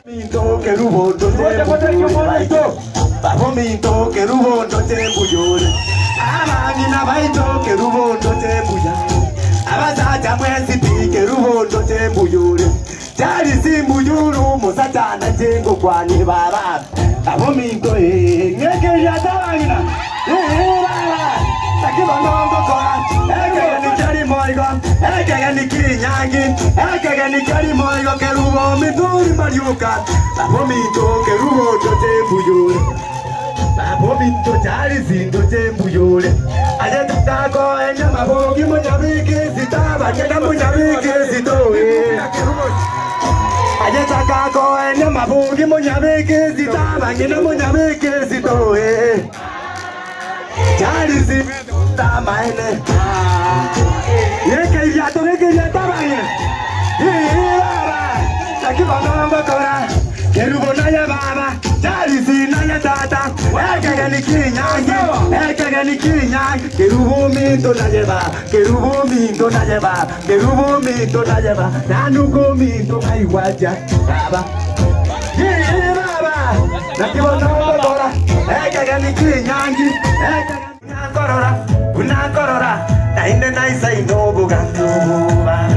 Minto che rubo donde buio, babo minto che rubo donde buio, amani na baito che rubo donde buia, abasata mwezi pi che rubo donde buio, jari simbuyuru musatana jengo kwani baba, babo minto ngeke ya tawina, baba, takibango kora, ni jari moigo, ni kinyangi, ni jari moigo che rubo mituri mariuka, babo minto che rubo donde buio, babo minto jari sindo jembuyole, ayataka ko enyama bogi munyabiki sitaba nyenda munyabiki sitowe. Ayataka ko enyama bogi munyabiki sitaba nyenda munyabiki sitowe. Jari sitaba maene. Yeke ya to yeke ya tabanye. Baba, takibango kora. Kerubo na ya baba, jari si na ya tata. Eka ni kinyangi, kerubo minto na ya ba, kerubo minto na ya ba, kerubo minto na ya ba. Nanugo minto na iwaja baba. Baba, nakibono kora. Eka ni kinyangi, una korora. Na ine na isa inogo ganduba.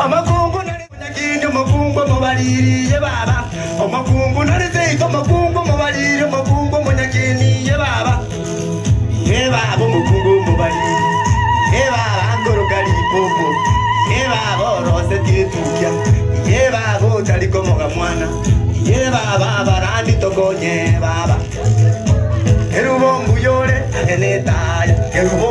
Amakungu nari kunyakini amakungu mubariri ye baba. Amakungu nari zeito amakungu mubariri amakungu munyakini ye baba. Ye baba amakungu mubariri. Ye baba ngoro kali popo. Ye baba rose tietukia. Ye baba taliko moga mwana. Ye baba barani tokonye baba. Kerubo mbuyole agenetaya. Kerubo